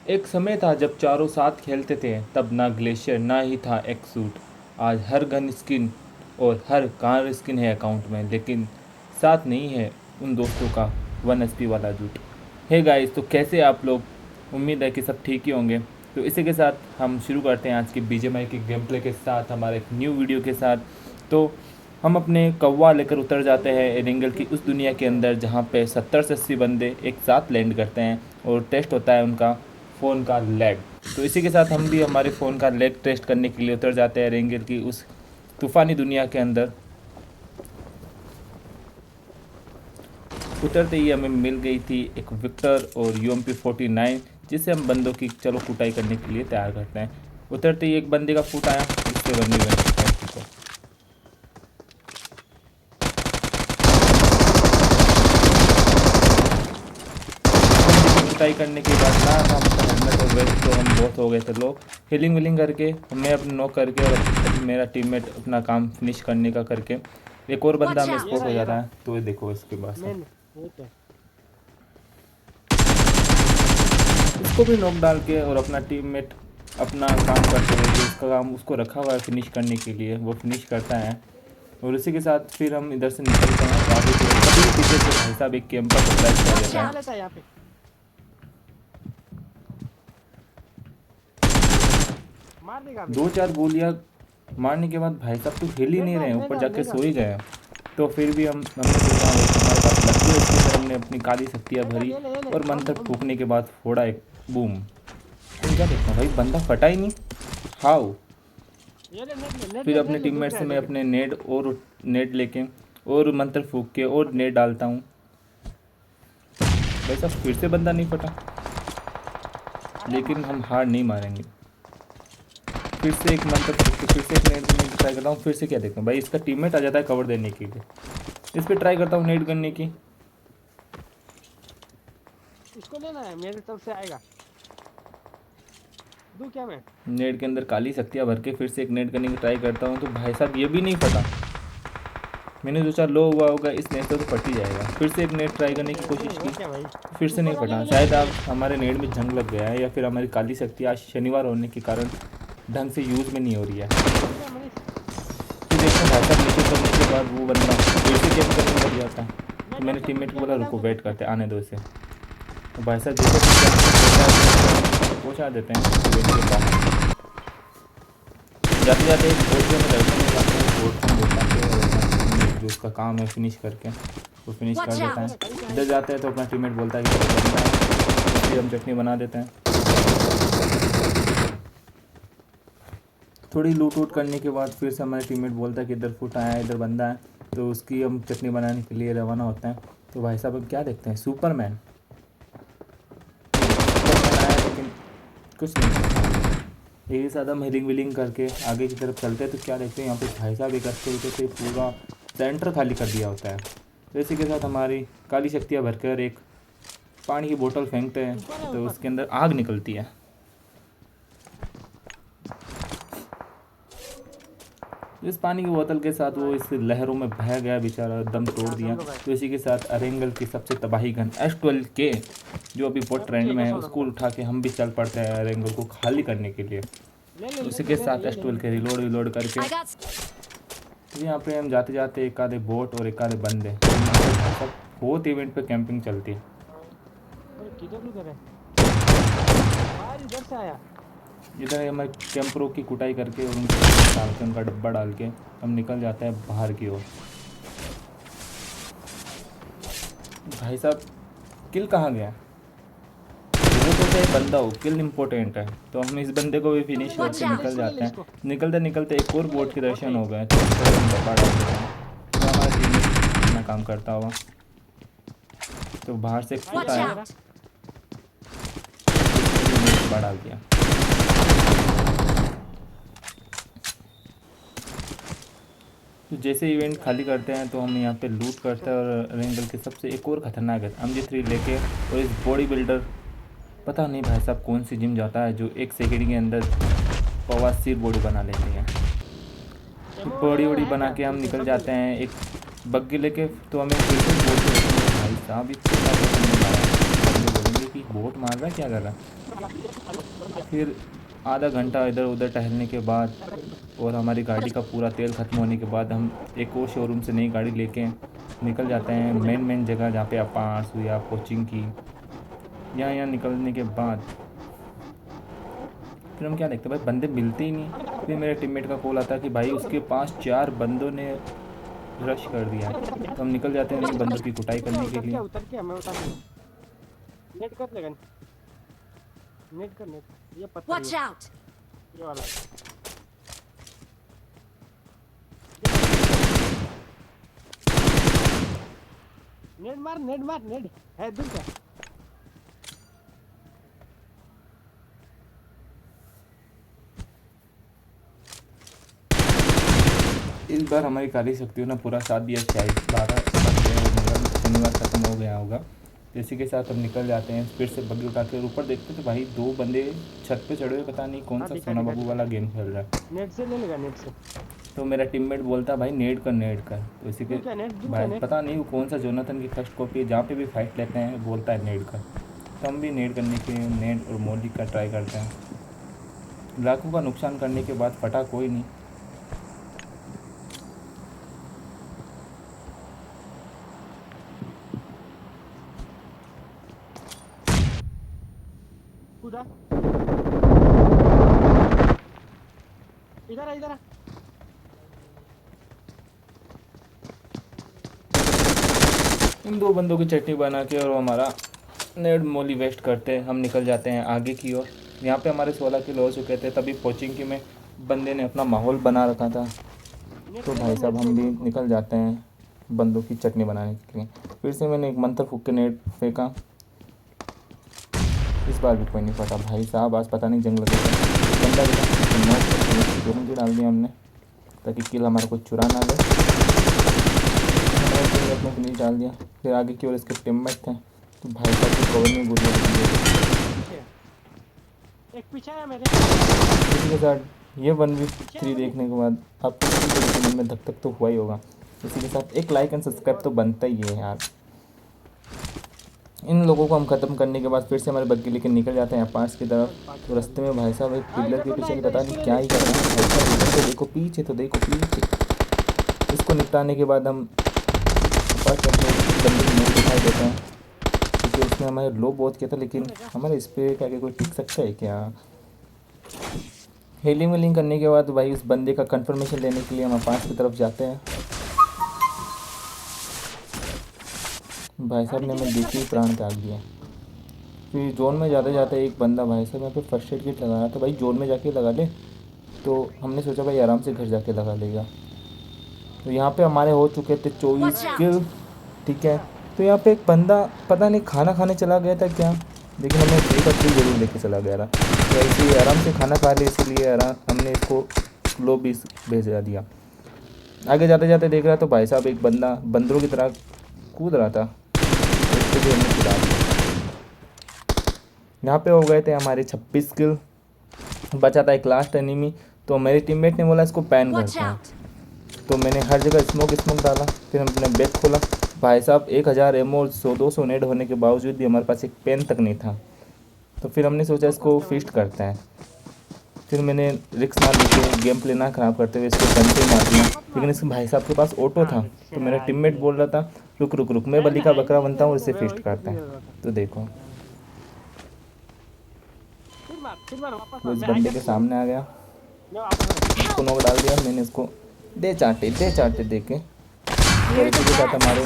एक समय था जब चारों साथ खेलते थे, तब ना ग्लेशियर ना ही था एक सूट। आज हर गन स्किन और हर कार स्किन है अकाउंट में, लेकिन साथ नहीं है उन दोस्तों का 1 HP वाला जूट। हे गाइस, तो कैसे आप लोग? उम्मीद है कि सब ठीक ही होंगे। तो इसी के साथ हम शुरू करते हैं आज की BGMI की गेम प्ले के साथ, हमारे एक न्यू वीडियो के साथ। तो हम अपने कौवा लेकर उतर जाते हैं एरेंगल की उस दुनिया के अंदर जहाँ पे 70 से 80 बंदे एक साथ लैंड करते हैं और टेस्ट होता है उनका फ़ोन का लैग। तो इसी के साथ हम भी हमारे फ़ोन का लैग टेस्ट करने के लिए उतर जाते हैं एरेंगल की उस तूफ़ानी दुनिया के अंदर। उतरते ही हमें मिल गई थी एक विक्टर और UMP-49, जिससे हम बंदों की चलो कुटाई करने के लिए तैयार करते हैं। उतरते ही एक बंदे का फुट आया, उससे बंदे को कुटाई करने के बाद ना हम हेलमेट और वेस्ट तो हम बहुत हो गए थे लोग। हीलिंग विलिंग करके हमें अपने नॉक करके और मेरा टीममेट अपना काम फिनिश करने का करके एक और बंदा हमें स्पॉट हो जाता है। तो ये देखो इसके पास उसको भी नॉक डाल के और अपना टीममेट अपना काम करते हुए जो उसका काम उसको रखा हुआ है फिनिश करने के लिए वो फिनिश करता है। और उसी के साथ फिर हम इधर से निकलते हैं आगे की ओर। कभी पीछे से भाई साहब एक कैंपर सरप्राइज कर देता है। 2-4 गोलियां मारने के बाद भाई साहब तो हिल ही नहीं रहे हैं, ऊपर जाके सो ही गए। तो फिर भी हमने सोचा हमारे पास लकी है, इसके अंदर हमने अपनी काली शक्तियाँ भरी और मंत्र फूकने के बाद फोड़ा एक बूम। तो क्या देखता हूँ भाई, बंदा फटा ही नहीं। हाउ? फिर अपने टीममेट से मैं अपने नेड लेके और मंत्र फूक के और नेड डालता हूँ। भाई साहब फिर से बंदा नहीं फटा, लेकिन हम हार नहीं मारेंगे। फिर से एक मंत्र फूक के फिर से एक नेड करने की ट्राई करता हूँ। फिर से क्या देखता हूँ भाई, इसका टीममेट आ जाता है कवर देने के लिए। इस पर ट्राई करता हूँ नेड करने की। इसको लेना है, मेरे तरफ से आएगा। दूं क्या मैं? नेट के अंदर काली शक्तियाँ भर के फिर से एक नेट करने की ट्राई करता हूँ, तो भाई साहब ये भी नहीं फटा। मैंने सोचा लो हुआ होगा इस नेट से तो फट ही जाएगा। फिर से एक नेट ट्राई करने की कोशिश की, फिर से नहीं फटा। शायद अब हमारे नेट में जंग लग गया है या फिर हमारी काली शक्ति आज शनिवार होने के कारण ढंग से यूज़ में नहीं हो रही है। फिर देखते भाई साहब नीचे करने के बाद वो बंदा फिर से गेम करने लग जाता है। तो मैंने टीममेट को बोला रुको वेट करते आने दो इसे। तो भाई साहब जैसे पहुँचा देते हैं गेम के बाहर। जाते जाते एक बोर्ड में लड़के में जाते हैं, बोर्ड को बोलता है जो उसका काम है फिनिश करके वो फिनिश कर देता है। इधर जाते हैं तो अपना टीममेट बोलता है कि फिर हम चटनी बना देते हैं। थोड़ी लूट वूट करने के बाद फिर से हमारे टीममेट बोलता है कि इधर फुट आया है, इधर बंदा है, तो उसकी हम चटनी बनाने के लिए रवाना होते हैं। तो भाई साहब अब क्या देखते हैं, सुपरमैन आया लेकिन कुछ नहीं। यही साथ हम हिलिंग विलिंग करके आगे की तरफ चलते हैं तो क्या देखते हैं यहाँ पे भाई साहब एक अच्छे तरीके से पूरा सेंटर खाली कर दिया होता है। तो इसी के साथ हमारी काली शक्तियाँ भरकर एक पानी की बोतल फेंकते हैं तो उसके अंदर आग निकलती है। इस पानी की बोतल के साथ वो इस लहरों में बह गया बेचारा, दम तोड़ दिया। तो इसी के साथ अरेंगल की सबसे तबाही गन S12K जो अभी बहुत ट्रेंड में है उसको उठा के हम भी चल पड़ते हैं अरेंगल को खाली करने के लिए। उसी के साथ S12K रिलोड करके तो यहाँ पे हम जाते जाते एक आधे बोट और एक आधे बंदे सब बहुत इवेंट पे कैंपिंग चलती है। इधर हमें कैंपरों की कुटाई करके और उनका डब्बा डाल के हम निकल जाते हैं बाहर की ओर। भाई साहब किल कहाँ गया? वो तो चाहे बंदा हो, किल इम्पोर्टेंट है। तो हम इस बंदे को भी फिनिश करके निकल जाते हैं। निकलते निकलते एक और बोट के दर्शन हो गए तो डब्बा डाल देते हैं तो हमारा टीम अपना काम करता हुआ। तो बाहर से फुट आया, डब्बा डाल दिया। तो जैसे इवेंट खाली करते हैं तो हम यहाँ पे लूट करते हैं और रेंगल के सबसे एक और ख़तरनाक है MG3 लेके और इस बॉडी बिल्डर पता नहीं भाई साहब कौन सी जिम जाता है जो 1 सेकंड के अंदर पवासीर बॉडी बना लेते हैं। बॉडी वॉडी बना के हम निकल जाते हैं एक बग्गी लेके। तो हमें फिर से बोलते हैं भाई साहब इतना बोलेंगे कि बोट मार रहा है क्या कर रहा है। फिर आधा घंटा इधर उधर टहलने के बाद और हमारी गाड़ी का पूरा तेल ख़त्म होने के बाद हम एक और शोरूम से नई गाड़ी लेके निकल जाते हैं मेन जगह जहाँ पे अपार्ट्स हुई या कोचिंग की। यहाँ निकलने के बाद फिर हम क्या देखते हैं भाई बंदे मिलते ही नहीं। फिर मेरे टीममेट का कॉल आता है कि भाई उसके पास 4 बंदों ने रश कर दिया है। तो हम निकल जाते हैं इन बंदों की कुटाई करने के लिए। उतर के मैं उतार दूंगा। नेट कर लेगा, नेट कर नेट। ये पत्थर Watch out! ये वाला नेट मार नेट है दूर क्या। इस बार हमारी कार्य शक्तियों ने पूरा साथ दिया। 12 शनिवार खत्म हो गया होगा। इसी के साथ हम निकल जाते हैं फिर से बग्गी उठा के ऊपर देखते तो भाई 2 बंदे छत पे चढ़े हुए, पता नहीं कौन सा सोना बाबू वाला गेम खेल रहा है। नेट से ले लेगा नेट से। तो मेरा टीममेट बोलता भाई नेट कर। तो इसी के भाई पता नहीं वो कौन सा जोनाथन की फर्स्ट कॉपी है, जहाँ पे भी फाइट लेते हैं बोलता है नेट कर। तो हम भी नेट करने के नेट और मोली का ट्राई करते हैं। लाखों का नुकसान करने के बाद फटा कोई नहीं। कूदा इधर आ। इन 2 बंदों की चटनी बना के और हमारा नेट मोली वेस्ट करते हम निकल जाते हैं आगे की ओर। यहाँ पे हमारे 16 किलो हो चुके थे। तभी कोचिंग की में बंदे ने अपना माहौल बना रखा था। तो भाई साहब हम भी निकल जाते हैं बंदों की चटनी बनाने के लिए। फिर से मैंने एक मंत्र फूक के नेट फेंका। इस बार भी कोई नहीं फटा भाई साहब। आज पता नहीं जंग लगेगा। बंदा दोनों की डाल दिया हमने ताकि किल हमारा कुछ चुरा ना ले। अपने फिनिश डाल दिया। फिर आगे की ओर इसके टीममेट थे तो भाई साहब की कवर में गुड़ एक पीछे है मेरे। इसी के साथ ये 1v3 देखने के बाद आपको मन में धक धक तो हुआ ही होगा। इसी के साथ एक लाइक एंड सब्सक्राइब तो बनता ही है यार। इन लोगों को हम ख़त्म करने के बाद फिर से हमारे बग्गी लेके निकल जाते हैं पास की तरफ। तो रास्ते में भाई साहब एक पिलर के पीछे पता नहीं क्या ही कर रहे हैं। भाई साहब इधर तो देखो पीछे, तो देखो पीछे। इसको निपटाने के बाद हम बंदे को दिखाई देते हैं क्योंकि उसने हमारे लो बहुत किया था। लेकिन हमारे इस पर क्या कोई टिक सकता है क्या। हेलिंग वेलिंग करने के बाद भाई उस बंदे का कंफर्मेशन लेने के लिए हम पास की तरफ जाते हैं। भाई साहब ने हमें देखी प्राण त्याग दिया। फिर जोन में जाते जाते एक बंदा भाई साहब यहाँ पे फर्स्ट एड किट लगाया था। भाई जोन में जाके लगा ले। तो हमने सोचा भाई आराम से घर जाके लगा लेगा। तो यहाँ पे हमारे हो चुके थे 24 किल, ठीक है। तो यहाँ पे एक बंदा पता नहीं खाना खाने चला गया था क्या, लेकिन हमें फ्री का फ्री जरूर लेके चला गया था। तो ऐसे आराम से खाना खा ले, इसीलिए हमने इसको लो भी भेजा दिया। आगे जाते जाते देख रहा तो भाई साहब एक बंदा बंदरों की तरह कूद रहा था। तो भी हमने छुड़ा दिया। यहाँ पे हो गए थे हमारे 26 किल। बचा था एक लास्ट एनिमी। तो मेरे टीममेट ने बोला इसको पैन करते हैं। तो मैंने हर जगह स्मोक डाला। फिर हमने बैग खोला। भाई साहब 1000 एमओ और 100-200 नेट होने के बावजूद भी हमारे पास एक पेन तक नहीं था। तो फिर हमने सोचा इसको फिस्ट करते हैं। फिर मैंने रिक्स ना लेके गेम प्ले ना ख़राब करते हुए इसको गन से मार दिया। लेकिन इस भाई साहब के पास ऑटो था। तो मेरा टीममेट बोल रहा था रुक मैं बलि का बकरा बनता हूँ और इसे फिस्ट करते हैं। तो देखो वो इस बंदे के सामने आ गया, इसको नोक डाल दिया। मैंने इसको दे चाटे दे के के साथ हमारे